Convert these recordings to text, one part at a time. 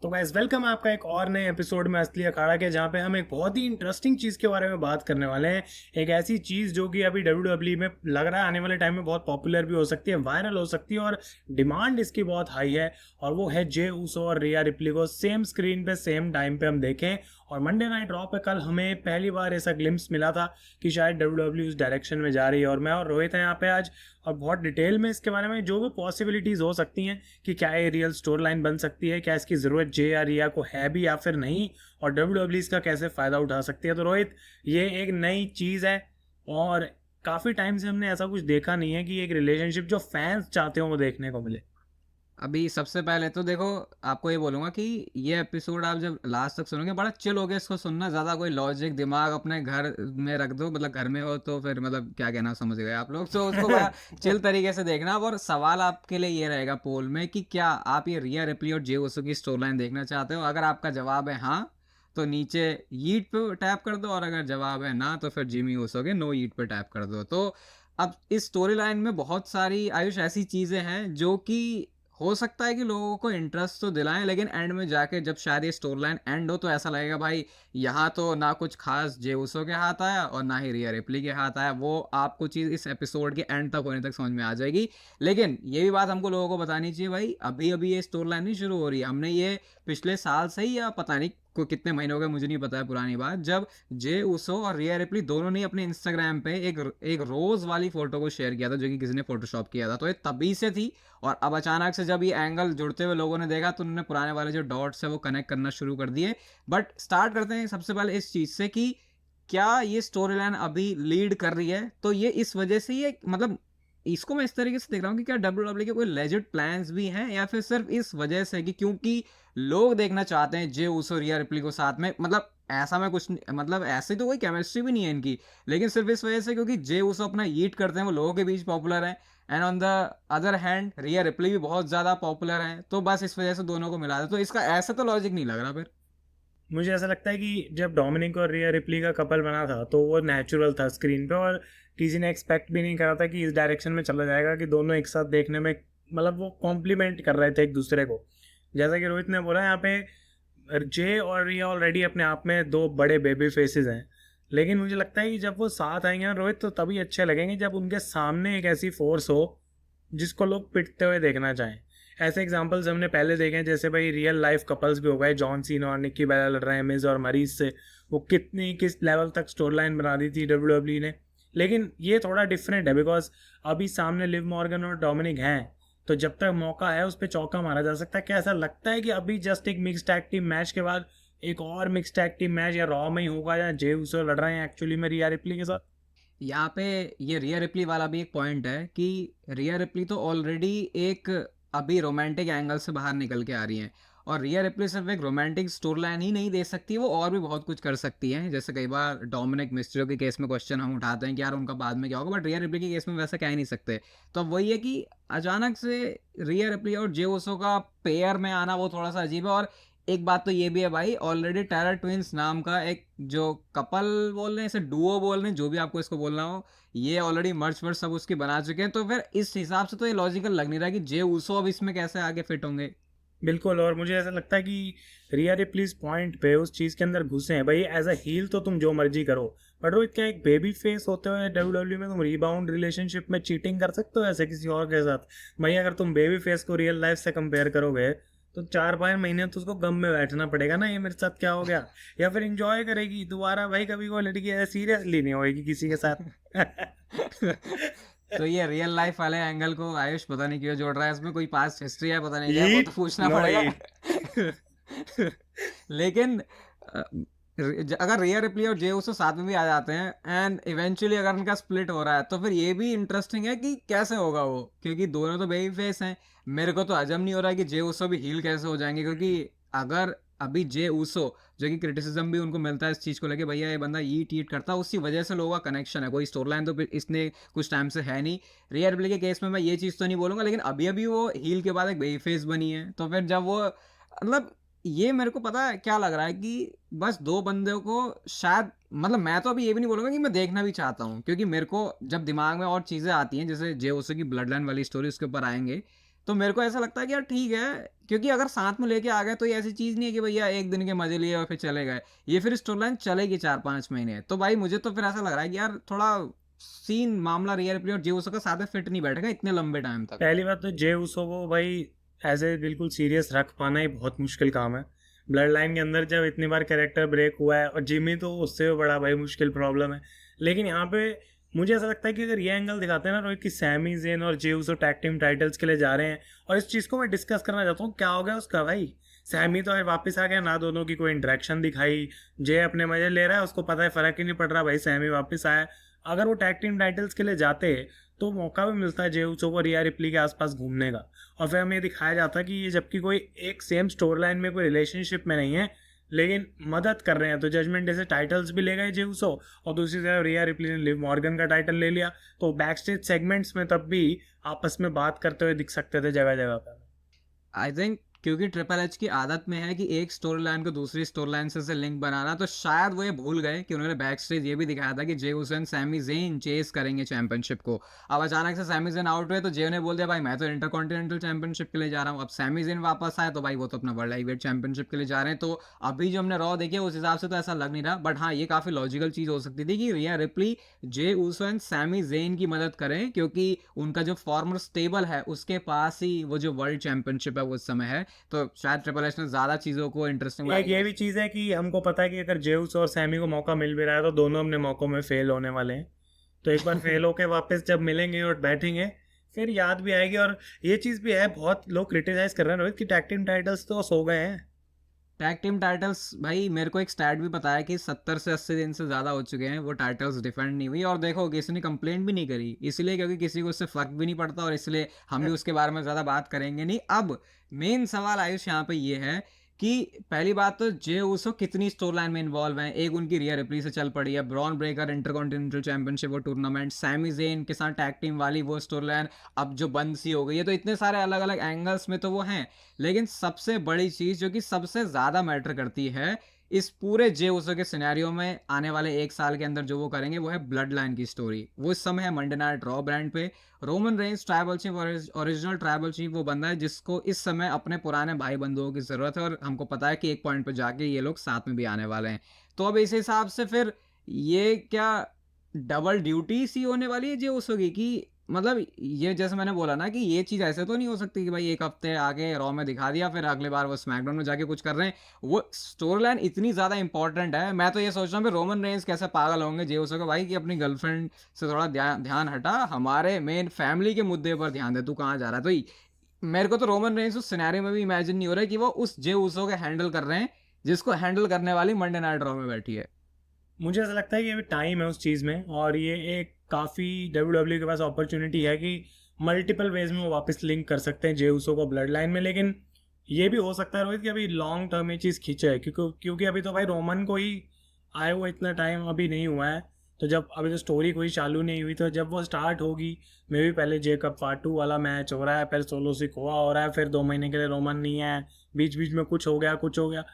तो guys welcome आपका एक और नए एपिसोड में असली अखाड़ा के, जहाँ पे हम एक बहुत ही इंटरेस्टिंग चीज़ के बारे में बात करने वाले हैं। एक ऐसी चीज़ जो कि अभी डब्ल्यू में लग रहा है आने वाले टाइम में बहुत पॉपुलर भी हो सकती है, वायरल हो सकती है और डिमांड इसकी बहुत हाई है। और वो है जे ऊसो और रिया रिप्ली को सेम स्क्रीन पे सेम टाइम पे हम देखें। और मंडे नाइट रॉ पे कल हमें पहली बार ऐसा ग्लिम्स मिला था कि शायद डब्ल्यू उस डायरेक्शन में जा रही है। और मैं और रोहित हैं यहाँ पे आज, और बहुत डिटेल में इसके बारे में जो भी पॉसिबिलिटीज़ हो सकती हैं कि क्या ये रियल स्टोरी लाइन बन सकती है, क्या इसकी ज़रूरत जे या रिया को है भी या फिर नहीं, और डब्ल्यू इसका कैसे फ़ायदा उठा सकती है। तो रोहित, ये एक नई चीज़ है और काफ़ी टाइम से हमने ऐसा कुछ देखा नहीं है कि एक रिलेशनशिप जो फैंस चाहते हो वो देखने को मिले। अभी सबसे पहले तो देखो, आपको ये बोलूंगा कि ये एपिसोड आप जब लास्ट तक सुनोगे बड़ा चिल हो गया इसको सुनना। ज़्यादा कोई लॉजिक दिमाग अपने घर में रख दो, मतलब घर में हो तो फिर मतलब क्या कहना समझ गए आप लोग, तो उसको बड़ा चिल तरीके से देखना। और सवाल आपके लिए ये रहेगा पोल में कि क्या आप ये रिया रिप्ली और जे ओसो की स्टोरी लाइन देखना चाहते हो। अगर आपका जवाब है हाँ, तो नीचे यीट पे टैप कर दो, और अगर जवाब है ना तो फिर जिमी ओसो के नो यीट पे टैप कर दो। तो अब इस स्टोरी लाइन में बहुत सारी आयुष ऐसी चीज़ें हैं जो कि हो सकता है कि लोगों को इंटरेस्ट तो दिलाएं, लेकिन एंड में जाके जब शायद ये स्टोरी लाइन एंड हो तो ऐसा लगेगा भाई यहाँ तो ना कुछ खास जे उसो के हाथ आया और ना ही रिया रिप्ली के हाथ आया। वो आपको चीज़ इस एपिसोड के एंड तक होने तक समझ में आ जाएगी। लेकिन ये भी बात हमको लोगों को बतानी चाहिए भाई, अभी अभी ये स्टोरी लाइन नहीं शुरू हो रही है। हमने ये पिछले साल से ही, या पता नहीं को कितने महीने हो गए, मुझे नहीं पता है पुरानी बात, जब जे उसो और रिया रिप्ली दोनों ने अपने इंस्टाग्राम पे एक रोज वाली फोटो को शेयर किया था जो कि किसी ने फोटोशॉप किया था। तो ये तभी से थी, और अब अचानक से जब ये एंगल जुड़ते हुए लोगों ने देखा तो उन्होंने पुराने वाले जो डॉट्स है वो कनेक्ट करना शुरू कर दिए। बट स्टार्ट करते हैं सबसे पहले इस चीज़ से कि क्या ये स्टोरी लाइन अभी लीड कर रही है। तो ये इस वजह से, ये मतलब इसको मैं इस तरीके से देख रहा हूँ कि क्या डब्ल्यू के कोई लेजिट प्लान्स भी हैं, या फिर सिर्फ इस वजह से कि क्योंकि लोग देखना चाहते हैं जे उसो रिया रिप्ली को साथ में। मतलब ऐसा मैं कुछ मतलब ऐसे तो कोई केमिस्ट्री भी नहीं है इनकी, लेकिन सिर्फ इस वजह से क्योंकि जे उसो अपना ईट करते हैं, वो लोगों के बीच पॉपुलर है। And on the other hand Riya replay भी बहुत ज़्यादा पॉपुलर है, तो बस इस वजह से दोनों को मिला दे। तो इसका ऐसा तो लॉजिक नहीं लग रहा फिर। मुझे ऐसा लगता है कि जब डोमिनिक और रिया रिप्ली का कपल बना था तो वो नेचुरल था स्क्रीन पे, और किसी ने एक्सपेक्ट भी नहीं करा था कि इस डायरेक्शन में चला जाएगा कि दोनों एक साथ देखने में, मतलब वो कॉम्प्लीमेंट कर रहे थे एक दूसरे को। जैसा कि रोहित ने बोला, यहाँ पे जे और रिया ऑलरेडी अपने आप में दो बड़े बेबी फेसेस हैं, लेकिन मुझे लगता है कि जब वो साथ आएंगे ना रोहित, तो तभी अच्छे लगेंगे जब उनके सामने एक ऐसी फोर्स हो जिसको लोग पिटते हुए देखना चाहें। ऐसे एग्जांपल्स हमने पहले देखे हैं, जैसे भाई रियल लाइफ कपल्स भी हो गए, जॉन सीना और निक्की बेला लड़ रहे हैं मिज और मरीज से। वो कितनी किस लेवल तक स्टोरी लाइन बना दी थी डब्ल्यू ने। लेकिन ये थोड़ा डिफरेंट है बिकॉज अभी सामने लिव मॉर्गन और डोमिनिक हैं, तो जब तक मौका है उस पर चौका मारा जा सकता है। क्या ऐसा लगता है कि अभी जस्ट एक मिक्स टैग टीम मैच के बाद एक और मिक्स टैग टीम मैच या रॉ में ही होगा, या जे उसो लड़ रहे हैं एक्चुअली में रिया रिप्ली के साथ? यहाँ पे ये रिया रिप्ली वाला भी एक पॉइंट है कि रिया रिप्ली तो ऑलरेडी एक अभी रोमांटिक एंगल से बाहर निकल के आ रही हैं, और रिया रिप्ली सिर्फ एक रोमांटिक स्टोरी लाइन ही नहीं दे सकती, वो और भी बहुत कुछ कर सकती हैं। जैसे कई बार डोमिनिक मिस्ट्रियो के केस में क्वेश्चन हम उठाते हैं कि यार उनका बाद में क्या होगा, बट रिया रिप्ली के केस में वैसा कह ही नहीं सकते। तो अब वही है कि अचानक से रिया रिप्ली और जे ओसो का पेयर में आना वो थोड़ा सा अजीब है। और एक बात तो ये भी है भाई, ऑलरेडी टेरर ट्विंस नाम का एक जो कपल बोल रहे हैं, इसे डुओ बोल रहे हैं, जो भी आपको इसको बोलना हो, ये ऑलरेडी मर्च वर्च सब उसकी बना चुके हैं। तो फिर इस हिसाब से तो ये लॉजिकल लग नहीं रहा कि जे ऊसो अब इसमें कैसे आगे फिट होंगे। बिल्कुल, और मुझे ऐसा लगता है कि रिया रिप्लीज पॉइंट पे उस चीज़ के अंदर घुसे हैं। भाई एज अ हील तो तुम जो मर्जी करो, बट रोहित, क्या एक बेबी फेस होते हुए डब्ल्यू में तुम रीबाउंड रिलेशनशिप में चीटिंग कर सकते हो ऐसे किसी और के साथ? भाई अगर तुम बेबी फेस को रियल लाइफ से कंपेयर करोगे तो 4-5 महीने तो उसको गम में बैठना पड़ेगा ना, ये मेरे साथ क्या हो गया। या फिर इंजॉय करेगी दोबारा, भाई कभी कोई लड़की ऐसे सीरियसली नहीं होगी किसी के साथ। तो ये रियल लाइफ वाले एंगल को आयुष पता नहीं क्यों जोड़ रहा है, इसमें कोई पास्ट हिस्ट्री है पता नहीं क्या, वो तो ईट, पूछना नो पड़ेगा। ईट। लेकिन अगर रिया रिप्ली और जे उसो साथ में भी आ जाते हैं एंड इवेंचुअली अगर उनका स्प्लिट हो रहा है, तो फिर ये भी इंटरेस्टिंग है कि कैसे होगा वो, क्योंकि दोनों तो बेबी फेस हैं। मेरे को तो हजम नहीं हो रहा है कि जे उसो भी हील कैसे हो जाएंगे, क्योंकि अगर अभी जे उसो, जो कि क्रिटिसिज्म भी उनको मिलता है इस चीज़ को लेके, भैया ये बंदा ईट ईट करता है, उसी वजह से लोगों का कनेक्शन है, कोई स्टोरी लाइन तो इसने कुछ टाइम से है नहीं। रिया रिप्ली के केस में मैं ये चीज़ तो नहीं बोलूँगा, लेकिन अभी अभी वो हील के बाद एक बेबी फेस बनी है, तो फिर जब वो मतलब ये मेरे को पता है क्या लग रहा है कि बस दो बंदों को शायद, मतलब मैं तो अभी ये भी नहीं बोलूँगा कि मैं देखना भी चाहता हूँ, क्योंकि मेरे को जब दिमाग में और चीज़ें आती हैं, जैसे जे ओसो की ब्लड लाइन वाली स्टोरी उसके ऊपर आएंगे, तो मेरे को ऐसा लगता है कि यार ठीक है, क्योंकि अगर साथ में लेके आ गए तो ये ऐसी चीज़ नहीं है कि भैया एक दिन के मज़े लिए और फिर चले गए। ये फिर स्टोरी लाइन चलेगी 4-5 महीने। तो भाई मुझे तो फिर ऐसा लग रहा है कि यार थोड़ा सीन मामला रिया रिप्ली और जे उसो का साथ में फिट नहीं बैठेगा इतने लंबे टाइम तक। पहली बात तो जे उसो को भाई ऐसे बिल्कुल सीरियस रख पाना ही बहुत मुश्किल काम है। ब्लड लाइन के अंदर जब इतनी बार कैरेक्टर ब्रेक हुआ है, और जिमी तो उससे भी बड़ा भाई मुश्किल प्रॉब्लम है। लेकिन यहाँ पे मुझे ऐसा लगता है कि अगर ये एंगल दिखाते हैं ना रोहित, कि सैमी जेन और जे उसो टैग टीम टाइटल्स के लिए जा रहे हैं, और इस चीज़ को मैं डिस्कस करना चाहता हूँ क्या हो गया उसका भाई। सैमी तो वापस आ गया ना, दोनों की कोई इंटरेक्शन दिखाई, जे अपने मजे ले रहा है, उसको पता है फर्क ही नहीं पड़ रहा भाई, सैमी वापस आया। अगर वो टैग टीम टाइटल्स के लिए जाते तो मौका भी मिलता है जे उसो को रिया रिप्ली के आसपास घूमने का, और फिर हमें दिखाया जाता है कि ये जबकि कोई एक सेम स्टोरी लाइन में कोई रिलेशनशिप में नहीं है, लेकिन मदद कर रहे हैं। तो जजमेंट डे से टाइटल्स भी ले गए जे उसो, और दूसरी तरफ रिया रिप्ली ने लिव मॉर्गन का टाइटल ले लिया। तो बैक स्टेज सेगमेंट्स में तब भी आपस में बात करते हुए दिख सकते थे जगह जगह पर। आई थिंक क्योंकि ट्रिपल एच की आदत में है कि एक स्टोरी लाइन को दूसरी स्टोरी लाइन से लिंक बनाना, तो शायद वो ये भूल गए कि उन्होंने बैक स्टेज ये भी दिखाया था कि जे हुसैन सैमी जेन चेस करेंगे चैंपियनशिप को। अब अचानक से सैमी जेन आउट हुए तो जे ने बोल दिया भाई मैं तो इंटरकॉन्टिनेंटल चैंपियनशिप के लिए जा रहा हूँ। अब सैमी जेन वापस आए तो भाई वो तो अपना वर्ल्ड हेवीवेट चैंपियनशिप के लिए जा रहे हैं। तो अभी जो हमने रॉ देखी उस हिसाब से तो ऐसा लग नहीं रहा, बट हाँ ये काफी लॉजिकल चीज हो सकती थी कि रिया रिप्ली जे उसो एंड सैमी जेन की मदद करें, क्योंकि उनका जो फॉर्मर स्टेबल है उसके पास ही वो जो वर्ल्ड चैंपियनशिप है वो उस समय है। तो शायद ट्रिपल एच ने ज्यादा चीजों को इंटरेस्टिंग एक ये भी चीज़ है कि हमको पता है कि अगर जेउस और सैमी को मौका मिल भी रहा है तो दोनों अपने मौकों में फेल होने वाले हैं। तो एक बार फेल होके वापस जब मिलेंगे और बैठेंगे फिर याद भी आएगी। और ये चीज़ भी है, बहुत लोग क्रिटिसाइज कर रहे हैं रोहित कि टैग टीम टाइटल्स तो सो गए हैं। टैग टीम टाइटल्स भाई मेरे को एक स्टैट भी पता है कि 70 से 80 दिन से ज़्यादा हो चुके हैं वो टाइटल्स डिफेंड नहीं हुई, और देखो किसी ने कंप्लेंट भी नहीं करी, इसलिए क्योंकि किसी को उससे फर्क भी नहीं पड़ता, और इसलिए हम भी उसके बारे में ज़्यादा बात करेंगे नहीं। अब मेन सवाल आयुष यहाँ पे ये है कि पहली बात तो जे उसो कितनी स्टोरी लाइन में इन्वॉल्व हैं। एक उनकी रिया रिप्ली से चल पड़ी है, ब्रॉन ब्रेकर इंटरकॉन्टिनेंटल चैंपियनशिप वो टूर्नामेंट, सैमी जेन के साथ टैग टीम वाली वो स्टोरी लाइन अब जो बंद सी हो गई है। तो इतने सारे अलग अलग एंगल्स में तो वो हैं, लेकिन सबसे बड़ी चीज जो कि सबसे ज्यादा मैटर करती है इस पूरे जे उसो के सिनेरियो में आने वाले एक साल के अंदर जो वो करेंगे वो है ब्लड लाइन की स्टोरी। वो इस समय है मंडे नाइट रॉ ब्रांड पे। Roman Reigns tribal chief, original tribal chief वो बंदा है जिसको इस समय अपने पुराने भाई बंधुओं की जरूरत है, और हमको पता है कि एक पॉइंट पर जाके ये लोग साथ में भी आने वाले हैं। तो अब इस हिसाब से फिर ये क्या डबल ड्यूटी सी होने वाली है जे उसो की कि मतलब ये जैसे मैंने बोला ना कि ये चीज़ ऐसे तो नहीं हो सकती कि भाई एक हफ्ते आगे रॉ में दिखा दिया फिर अगले बार वो स्मैकडाउन में जाके कुछ कर रहे हैं। वो स्टोरी लाइन इतनी ज़्यादा इंपॉर्टेंट है। मैं तो ये सोच रहा हूँ कि रोमन रेंज कैसे पागल होंगे जे उसो के भाई कि अपनी गर्लफ्रेंड से थोड़ा ध्यान हटा, हमारे मेन फैमिली के मुद्दे पर ध्यान दे, तू कहाँ जा रहा है। तो मेरे को तो रोमन रेंज उस सिनेरियो में भी इमेजिन नहीं हो रहा है कि वो उस जे उसो के हैंडल कर रहे हैं जिसको हैंडल करने वाली मंडे नाइट रॉ में बैठी है। मुझे ऐसा लगता है कि अभी टाइम है उस चीज़ में, और ये एक काफ़ी डब्ल्यू के पास अपॉर्चुनिटी है कि मल्टीपल वेज में वो वापस लिंक कर सकते हैं जे उसो को ब्लड लाइन में। लेकिन ये भी हो सकता है रोहित कि अभी लॉन्ग टर्म ये चीज़ खींचे है, क्योंकि अभी तो भाई रोमन को ही आए हुए इतना टाइम अभी नहीं हुआ है। तो जब अभी तो स्टोरी कोई चालू नहीं हुई, तो जब वो स्टार्ट होगी मे भी पहले जे कप पार्ट 2 वाला मैच हो रहा है, फिर सोलो सिकोआ हो रहा है, फिर 2 महीने के लिए रोमन नहीं है, बीच बीच में कुछ हो गया कुछ हो गया।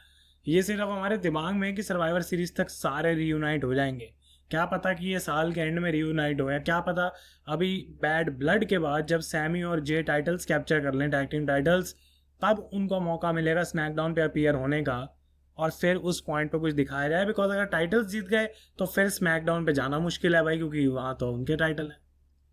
ये सिर्फ हमारे दिमाग में है कि सर्वाइवर सीरीज तक सारे रीयूनाइट हो जाएंगे। क्या पता कि ये साल के एंड में रीयूनाइट हो, या क्या पता अभी बैड ब्लड के बाद जब सैमी और जे टाइटल्स कैप्चर कर लें, टैग टीम टाइटल्स, तब उनको मौका मिलेगा स्मैकडाउन पे अपीयर होने का, और फिर उस पॉइंट पे कुछ दिखाया जाए। बिकॉज अगर टाइटल्स जीत गए तो फिर स्मैकडाउन पे जाना मुश्किल है भाई, क्योंकि वहाँ तो उनके टाइटल है।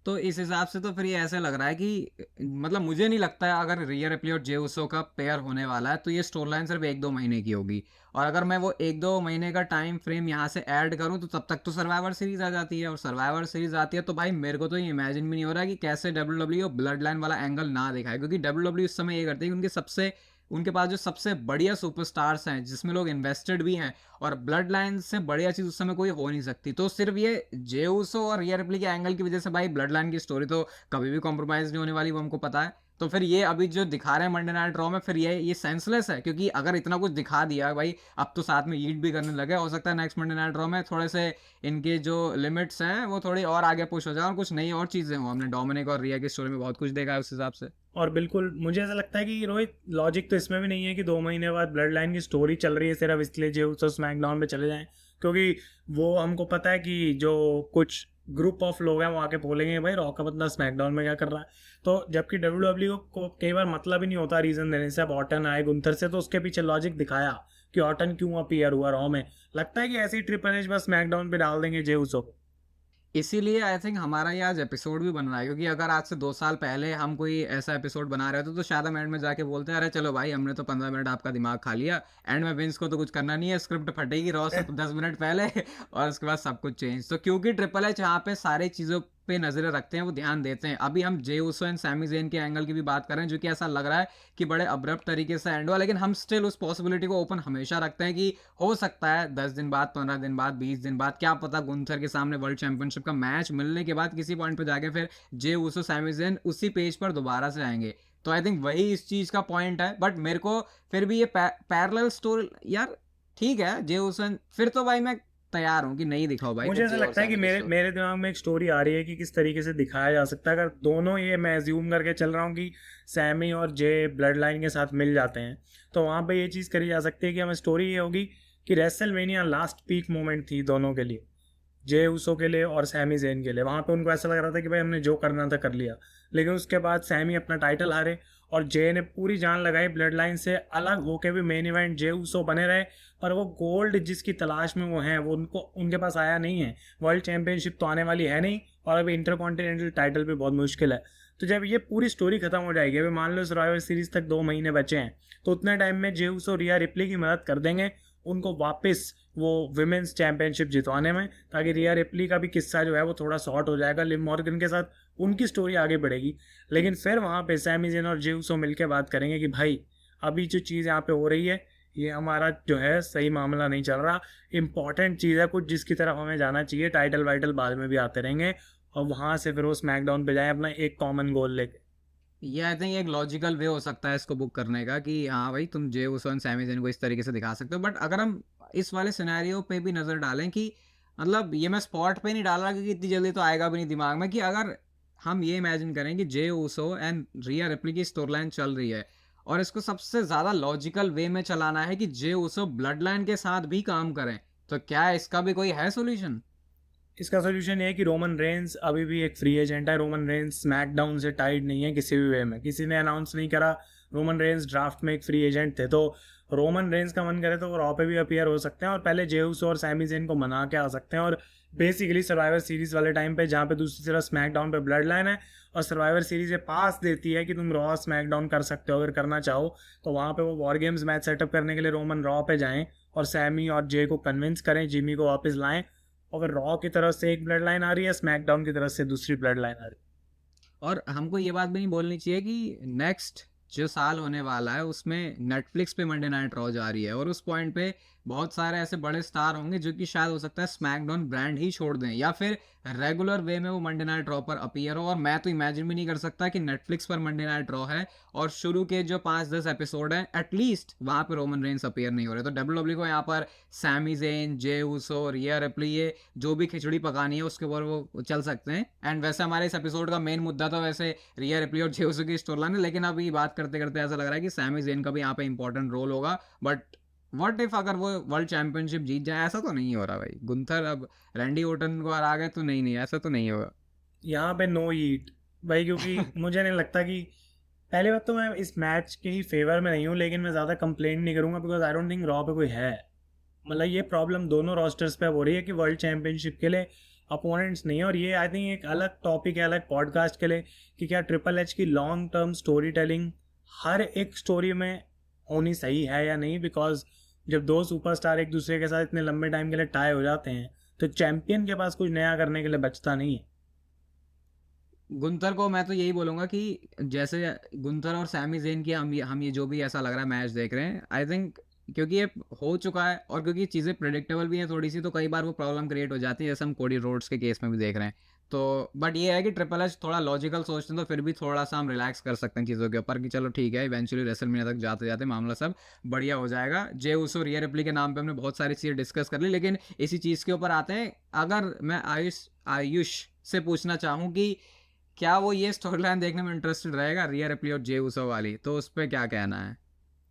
तो इस हिसाब से तो फिर ये ऐसे लग रहा है कि मतलब मुझे नहीं लगता है अगर रिया रिप्ली और जे उसो का पेयर होने वाला है तो ये स्टोरी लाइन सिर्फ 1-2 महीने की होगी। और अगर मैं वो 1-2 महीने का टाइम फ्रेम यहाँ से ऐड करूँ तो तब तक तो सर्वाइवर सीरीज आ जाती है, और सर्वाइवर सीरीज आती है तो भाई मेरे को तो ये इमेजिन भी नहीं हो रहा है कि कैसे डब्ल्यू ब्लड लाइन वाला एंगल ना दिखाए, क्योंकि डब्ल्यू इस समय ये करते हैं कि उनके पास जो सबसे बढ़िया सुपरस्टार्स हैं जिसमें लोग इन्वेस्टेड भी हैं, और ब्लड लाइन से बढ़िया चीज़ उस समय कोई हो नहीं सकती। तो सिर्फ ये जे उसो और रिया रिप्ली के एंगल की वजह से भाई ब्लड लाइन की स्टोरी तो कभी भी कॉम्प्रोमाइज़ नहीं होने वाली, वो हमको पता है। तो फिर ये अभी जो दिखा रहे हैं मंडे नाइट रॉ में फिर ये सेंसलेस है, क्योंकि अगर इतना कुछ दिखा दिया भाई अब तो साथ में ईट भी करने लगे, हो सकता है नेक्स्ट मंडे नाइट रॉ में थोड़े से इनके जो लिमिट्स हैं वो थोड़ी और आगे पुश हो जाए और कुछ नई और चीज़ें हो। हमने डोमिनिक और रिया की स्टोरी में बहुत कुछ देखा है उस हिसाब से। और बिल्कुल मुझे ऐसा लगता है कि रोहित लॉजिक तो इसमें भी नहीं है कि 2 महीने बाद ब्लड लाइन की स्टोरी चल रही है सिर्फ इसलिए जे उसो स्मैकडाउन पे चले जाएं, क्योंकि वो हमको पता है कि जो कुछ ग्रुप ऑफ लोग हैं वो आके बोलेंगे भाई रॉ का बंदा स्मैकडाउन में क्या कर रहा है। तो जबकि डब्ल्यू को कई बार मतलब ही नहीं होता रीजन देने से। अब ऑर्टन आए गुंथर से तो उसके पीछे लॉजिक दिखाया कि ऑर्टन क्यों अपीयर हुआ रॉ में। लगता है कि ऐसे ही ट्रिपल एच बस स्मैकडाउन पे डाल देंगे जे उसो को। इसीलिए आई थिंक हमारा ये आज एपिसोड भी बन रहा है, क्योंकि अगर आज से 2 साल पहले हम कोई ऐसा एपिसोड बना रहे होते तो शायद हम एंड में जाके बोलते हैं अरे चलो भाई हमने तो 15 मिनट आपका दिमाग खा लिया, एंड में विंस को तो कुछ करना नहीं है, स्क्रिप्ट फटेगी रॉ से 10 मिनट पहले और उसके बाद सब कुछ चेंज। तो क्योंकि ट्रिपल एच यहाँ पे सारी चीज़ों पे नजरें रखते हैं, वो ध्यान देते हैं। अभी हम जे उसो एंड सैमी ज़ेन के एंगल की भी बात कर रहे हैं, जो कि ऐसा लग रहा है कि बड़े अब्रप्ट तरीके से एंड हुआ, लेकिन हम स्टिल उस पॉसिबिलिटी को ओपन हमेशा रखते हैं कि हो सकता है 10 दिन बाद, 15 दिन बाद, 20 दिन बाद, क्या पता गुंथर के सामने वर्ल्ड चैंपियनशिप का मैच मिलने के बाद किसी पॉइंट पे जाके फिर जे उसो सैमी ज़ेन उसी पेज पर दोबारा से आएंगे। तो आई थिंक वही इस चीज का पॉइंट है। बट मेरे को फिर भी ये पैरेलल स्टोरी यार ठीक है, जे उसो फिर तो भाई मैं तैयार हूँ कि नहीं दिखाओ भाई मुझे ऐसा जे और लगता है कि सैमी की मेरे स्टोरी। मेरे दिमाग में एक स्टोरी आ रही है कि किस तरीके से दिखाया जा सकता है। अगर दोनों, ये मैं एज्यूम करके चल रहा हूँ कि सैमी और जे ब्लड लाइन के साथ मिल जाते हैं, तो वहाँ पे ये चीज़ करी जा सकती है कि हमें स्टोरी ये होगी कि रेसलमेनिया लास्ट पीक मोमेंट थी दोनों के लिए, जे उसो के लिए और सैमी जेन के लिए। वहाँ पे उनको ऐसा लग रहा था कि भाई हमने जो करना था कर लिया, लेकिन उसके बाद सैमी अपना टाइटल हारे और जे ने पूरी जान लगाई ब्लड लाइन से अलग होके भी मेन इवेंट जे उसो बने रहे। पर वो गोल्ड जिसकी तलाश में वो हैं वो उनके पास आया नहीं है। वर्ल्ड चैंपियनशिप तो आने वाली है नहीं, और अभी इंटरकॉन्टिनेंटल टाइटल भी बहुत मुश्किल है। तो जब ये पूरी स्टोरी खत्म हो जाएगी, अभी मान लो सर्वाइवर सीरीज तक 2 महीने बचे हैं, तो उतने टाइम में जे उसो रिया रिप्ली की मदद कर देंगे उनको वापस वो विमेंस चैंपियनशिप जितवाने में, ताकि रिया रिप्ली का भी किस्सा जो है वो थोड़ा शॉर्ट हो जाएगा। लिव मॉर्गन के साथ उनकी स्टोरी आगे बढ़ेगी। लेकिन फिर वहाँ पे सैमी ज़ेन और जे उसो मिलकर बात करेंगे कि भाई अभी जो चीज़ यहाँ पे हो रही है ये हमारा जो है सही मामला नहीं चल रहा, इंपॉर्टेंट चीज़ है कुछ जिसकी तरफ हमें जाना चाहिए, टाइटल वाइटल बाद में भी आते रहेंगे। और वहाँ से फिर वो स्मैकडाउन पे जाए अपना एक कॉमन गोल लेके। ये आई थिंक एक लॉजिकल वे हो सकता है इसको बुक करने का, कि हाँ भाई तुम जे उसो एंड सैमी ज़ेन को इस तरीके से दिखा सकते हो। बट अगर हम इस वाले सिनेरियो पे भी नज़र डालें कि मतलब ये मैं स्पॉट पे नहीं डाल रहा क्योंकि इतनी जल्दी तो आएगा भी नहीं दिमाग में, कि अगर हम ये इमेजिन करें कि जे उसो एंड रिया रिप्ली की स्टोरी लाइन चल रही है और इसको सबसे ज़्यादा लॉजिकल वे में चलाना है कि जे उसो ब्लड लाइन के साथ भी काम करें, तो क्या इसका भी कोई है सोल्यूशन? इसका सोल्यूशन ये है कि रोमन रेंस अभी भी एक फ्री एजेंट है। रोमन रेंस स्मैकडाउन से टाइड नहीं है किसी भी वे में, किसी ने अनाउंस नहीं करा। रोमन रेंस ड्राफ्ट में एक फ्री एजेंट थे, तो रोमन रेंस का मन करे तो वो रॉ पे भी अपीयर हो सकते हैं और पहले जेउस और सैमी ज़ेन को मना के आ सकते हैं। और बेसिकली सर्वाइवर सीरीज वाले टाइम पे जहाँ पे दूसरी तरफ स्मैकडाउन पे ब्लड लाइन है और सर्वाइवर सीरीज ये पास देती है कि तुम रॉ स्मैकडाउन कर सकते हो अगर करना चाहो, तो वहाँ पे वो वॉर गेम्स मैच सेटअप करने के लिए रोमन रॉ पे जाएं और सैमी और जे को कन्विंस करें, जिमी को वापस लाएं। और फिर रॉ की तरफ से एक ब्लड लाइन आ रही है, स्मैकडाउन की तरफ से दूसरी ब्लड लाइन आ रही है। और हमको ये बात भी नहीं बोलनी चाहिए कि नेक्स्ट जो साल होने वाला है उसमें नेटफ्लिक्स पे मंडे नाइट रॉ जा रही है और उस पॉइंट पे बहुत सारे ऐसे बड़े स्टार होंगे जो कि शायद हो सकता है स्मैकडाउन ब्रांड ही छोड़ दें या फिर रेगुलर वे में वो मंडे नाइट रॉ पर अपीयर हो। और मैं तो इमेजिन भी नहीं कर सकता कि नेटफ्लिक्स पर मंडे नाइट रॉ है और शुरू के जो 5-10 एपिसोड हैं एटलीस्ट वहाँ पे रोमन रेंस अपीयर नहीं हो रहे। तो डब्ल्यू को यहाँ पर सैमी ज़ेन, जे उसो, रिया रिप्ली, ये जो भी खिचड़ी पकानी है उसके ऊपर वो चल सकते हैं। एंड वैसे हमारे इस एपिसोड का मेन मुद्दा तो वैसे रिया रिप्ली और जे उसो की स्टोरी लाइन है, लेकिन अभी बात करते करते ऐसा लग रहा है कि सैमी ज़ेन का भी यहाँ पे इंपॉर्टेंट रोल होगा। बट व्हाट इफ अगर वो वर्ल्ड चैंपियनशिप जीत जाए? ऐसा तो नहीं हो रहा भाई, गुंथर अब रैंडी ओटन को हरा गए तो नहीं नहीं ऐसा तो नहीं होगा। यहाँ पे नो हीट भाई, क्योंकि मुझे नहीं लगता कि, पहली बात तो मैं इस मैच के ही फेवर में नहीं हूँ, लेकिन मैं ज़्यादा कंप्लेंट नहीं करूँगा because I don't think raw पे कोई है। मतलब ये प्रॉब्लम दोनों रोस्टर्स पे हो रही है कि वर्ल्ड चैंपियनशिप के लिए अपोनेंट्स नहीं है। और ये आई थिंक एक अलग टॉपिक है अलग पॉडकास्ट के लिए कि क्या ट्रिपल एच की long term story telling her एक स्टोरी में होनी सही है या नहीं। बिकॉज जब दो सुपरस्टार एक दूसरे के साथ इतने लंबे टाइम के लिए टाई हो जाते हैं तो चैंपियन के पास कुछ नया करने के लिए बचता नहीं है। गुंथर को मैं तो यही बोलूंगा कि जैसे गुंथर और सैमी ज़ेन की हम ये जो भी ऐसा लग रहा है मैच देख रहे हैं, आई थिंक क्योंकि ये हो चुका है और क्योंकि चीज़ें प्रेडिक्टेबल भी हैं थोड़ी सी, तो कई बार वो प्रॉब्लम क्रिएट हो जाती है जैसे हम कोडी रोड्स के केस में भी देख रहे हैं। तो बट ये है कि ट्रिपल एच थोड़ा लॉजिकल सोचते हैं तो फिर भी थोड़ा सा हम रिलैक्स कर सकते हैं चीज़ों के ऊपर कि चलो ठीक है, इवेंचुअली रेसलमेनिया तक जाते जाते मामला सब बढ़िया हो जाएगा। जे उसो रिया रिप्ली के नाम पे हमने बहुत सारी चीज़ें डिस्कस कर ली, लेकिन इसी चीज़ के ऊपर आते हैं। अगर मैं आयुष आयुष से पूछना चाहूँ कि क्या वो ये स्टोरी लाइन देखने में इंटरेस्टेड रहेगा, रिया रिप्ली और जे उसो वाली, तो उस पर क्या कहना है?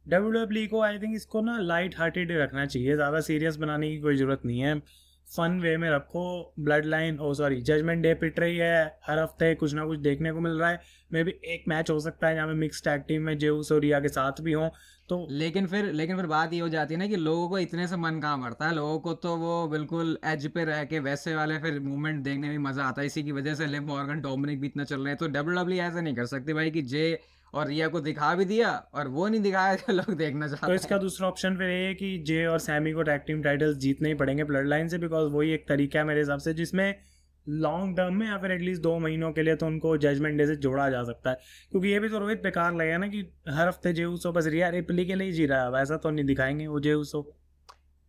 डब्ल्यू को आई थिंक इसको ना लाइट हार्टेड रखना चाहिए, ज़्यादा सीरियस बनाने की कोई ज़रूरत नहीं है। फन वे में रखो। ब्लड लाइन जजमेंट डे पिट रही है, हर हफ्ते कुछ ना कुछ देखने को मिल रहा है। मे भी एक मैच हो सकता है जहाँ पे मिक्स टैग टीम में जेउस और रिया के साथ भी हों, तो लेकिन फिर बात ये हो जाती है ना कि लोगों को इतने से मन कहाँ भरता है, लोगों को तो वो बिल्कुल एज पे रह के वैसे वाले फिर मूवमेंट देखने में मजा आता है। इसी की वजह से लिव मॉर्गन, डोमिनिक भी इतना चल रहे हैं, तो डब्ल्यू ऐसा नहीं कर सकती भाई कि जे और रिया को दिखा भी दिया और वो नहीं दिखाया जो लोग देखना तो चाहते इसका हैं। दूसरा ऑप्शन फिर ये है कि जे और सैमी को टैग टीम टाइटल्स जीतने ही पड़ेंगे ब्लड लाइन से, बिकॉज वही एक तरीका है मेरे हिसाब से जिसमें लॉन्ग टर्म में या फिर एटलीस्ट 2 महीनों के लिए तो उनको जजमेंट डे से जोड़ा जा सकता है। क्योंकि ये भी तो रोहित बेकार लगेगा ना कि हर हफ्ते जे उसो बस रिया रिप्ली के लिए ही जी रहा है, वैसा तो नहीं दिखाएंगे वो जे उसो।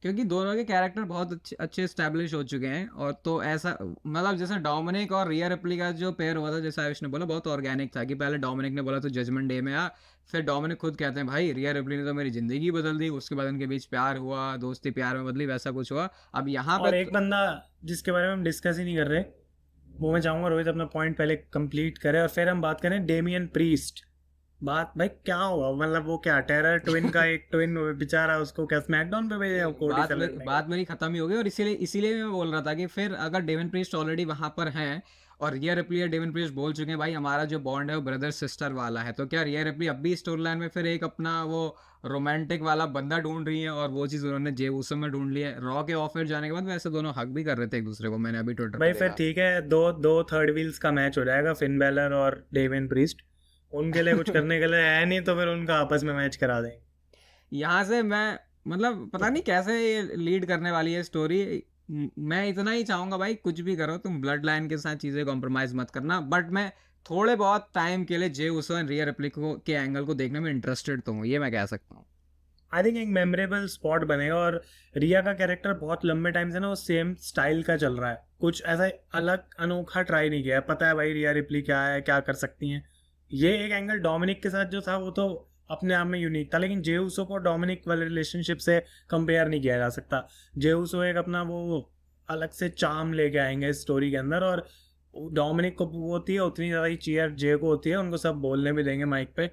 क्योंकि दोनों के कैरेक्टर बहुत अच्छे अच्छे एस्टेब्लिश हो चुके हैं, और तो ऐसा मतलब जैसे डोमिनिक और रिया रिप्ली का जो पेयर हुआ था, जैसे आयुष ने बोला, बहुत ऑर्गेनिक था कि पहले डोमिनिक ने बोला तो जजमेंट डे में आ, फिर डोमिनिक खुद कहते हैं भाई रिया रिप्ली ने तो मेरी जिंदगी बदल दी, उसके बाद उनके बीच प्यार हुआ, दोस्ती प्यार में बदली, वैसा कुछ हुआ। अब यहाँ पे और एक बंदा जिसके बारे में हम डिस्कस ही नहीं कर रहे, वो मैं चाहूंगा रोहित अपना पॉइंट पहले कंप्लीट करे और फिर हम बात करें डेमियन प्रीस्ट। बात भाई क्या होगा, मतलब वो क्या टेरर ट्विन का एक ट्विन बेचारा, उसको क्या स्मैकडाउन पे भेजे कोडी से लड़ने के लिए? बात मेरी खत्म ही हो गई, और इसीलिए इसीलिए मैं बोल रहा था कि फिर अगर डेवन प्रीस्ट ऑलरेडी वहां पर हैं और रिया रिप्ली और डेवन प्रीस्ट बोल चुके हैं भाई हमारा जो बॉन्ड है वो ब्रदर सिस्टर वाला है, तो क्या रिया रिप्ली अब भी स्टोरी लाइन में फिर एक अपना वो रोमांटिक वाला बंदा ढूंढ रही है, और वो चीज़ उन्होंने जे उसो में ढूंढ लिया है। रॉ के ऑफर जाने के बाद वैसे दोनों हक भी कर रहे थे एक दूसरे को, मैंने अभी ट्विटर पे भाई फिर देखा। ठीक है, दो दो थर्ड व्हील्स का मैच हो जाएगा, फिन बैलर और डेविन प्रीस्ट। उनके लिए कुछ करने के लिए है नहीं, तो फिर उनका आपस में मैच करा देंगे। यहाँ से मैं मतलब पता नहीं कैसे ये लीड करने वाली है स्टोरी। मैं इतना ही चाहूंगा भाई कुछ भी करो तुम ब्लड लाइन के साथ चीज़ें कॉम्प्रोमाइज मत करना, बट मैं थोड़े बहुत टाइम के लिए जे उसो एंड रिया रिप्ली के एंगल को देखने में इंटरेस्टेड तो हूँ, ये मैं कह सकता हूँ। आई थिंक एक मेमोरेबल स्पॉट बनेगा, और रिया का कैरेक्टर बहुत लंबे टाइम से ना वो सेम स्टाइल का चल रहा है, कुछ ऐसा अलग अनोखा ट्राई नहीं किया है। पता है भाई रिया रिप्ली क्या है, क्या कर सकती हैं। ये एक एंगल डोमिनिक के साथ जो था वो तो अपने आप में यूनिक था, लेकिन जे उसो को डोमिनिक वाले रिलेशनशिप से कंपेयर नहीं किया जा सकता। जे उसो एक अपना वो अलग से चार्म लेके आएंगे इस स्टोरी के अंदर, और डोमिनिक को वो होती है उतनी ज़्यादा ही चीयर जे को होती है, उनको सब बोलने भी देंगे माइक पे।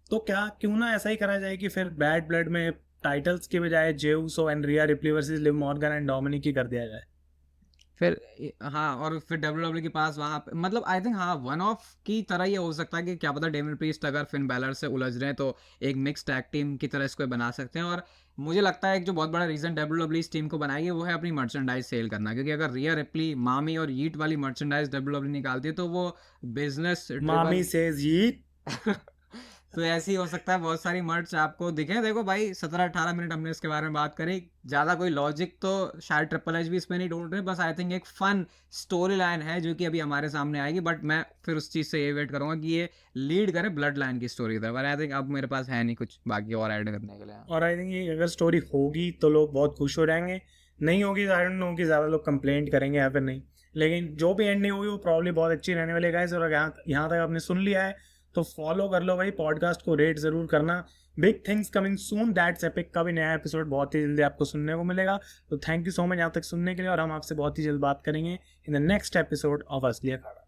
तो क्या क्यों ना ऐसा ही करा जाए कि फिर बैड ब्लड में टाइटल्स के बजाय Jey Uso and Rhea Ripley versus Liv Morgan and Dominik ही कर दिया जाए। फिर हाँ, और फिर डब्ल्यू के पास वहाँ पे मतलब आई थिंक हाँ वन ऑफ की तरह ये हो सकता है कि क्या पता डेमियन प्रीस्ट अगर फिन बैलर से उलझ रहे हैं तो एक मिक्स टैग टीम की तरह इसको बना सकते हैं। और मुझे लगता है एक जो बहुत बड़ा रीज़न डब्ल्यू इस टीम को बनाएगी वो है अपनी मर्चेंडाइज सेल करना, क्योंकि अगर रिया रिप्ली, मामी और यीट वाली मर्चेंडाइज डब्ल्यू निकालती है तो वो बिजनेस मामी ड्रिवन सेज ये। तो ऐसे ही हो सकता है बहुत सारी मर्च आपको दिखे। देखो भाई 17-18 मिनट हमने इसके बारे में बात करी, ज़्यादा कोई लॉजिक तो शायद ट्रिपल एच भी इसमें नहीं ढूंढ रहे, बस आई थिंक एक फन स्टोरी लाइन है जो कि अभी हमारे सामने आएगी, बट मैं फिर उस चीज़ से ये वेट करूंगा कि ये लीड करे ब्लड लाइन की स्टोरी की तरफ। आई थिंक अब मेरे पास है नहीं कुछ बाकी और ऐड करने के लिए। और आई थिंक ये अगर स्टोरी होगी तो लोग बहुत खुश हो जाएंगे, नहीं होगी तो आई डोंट नो कि ज़्यादा लोग कंप्लेंट करेंगे या फिर नहीं। लेकिन जो भी एंडिंग होगी वो प्रॉब्ली बहुत अच्छी रहने वाली है गाइस। और यहाँ तक आपने सुन लिया है तो फॉलो कर लो भाई, पॉडकास्ट को रेट ज़रूर करना। Big things coming soon, that's epic का भी नया एपिसोड बहुत ही जल्दी आपको सुनने को मिलेगा। तो थैंक यू सो मच यहाँ तक सुनने के लिए, और हम आपसे बहुत ही जल्द बात करेंगे in the next episode of असली अखाड़ा।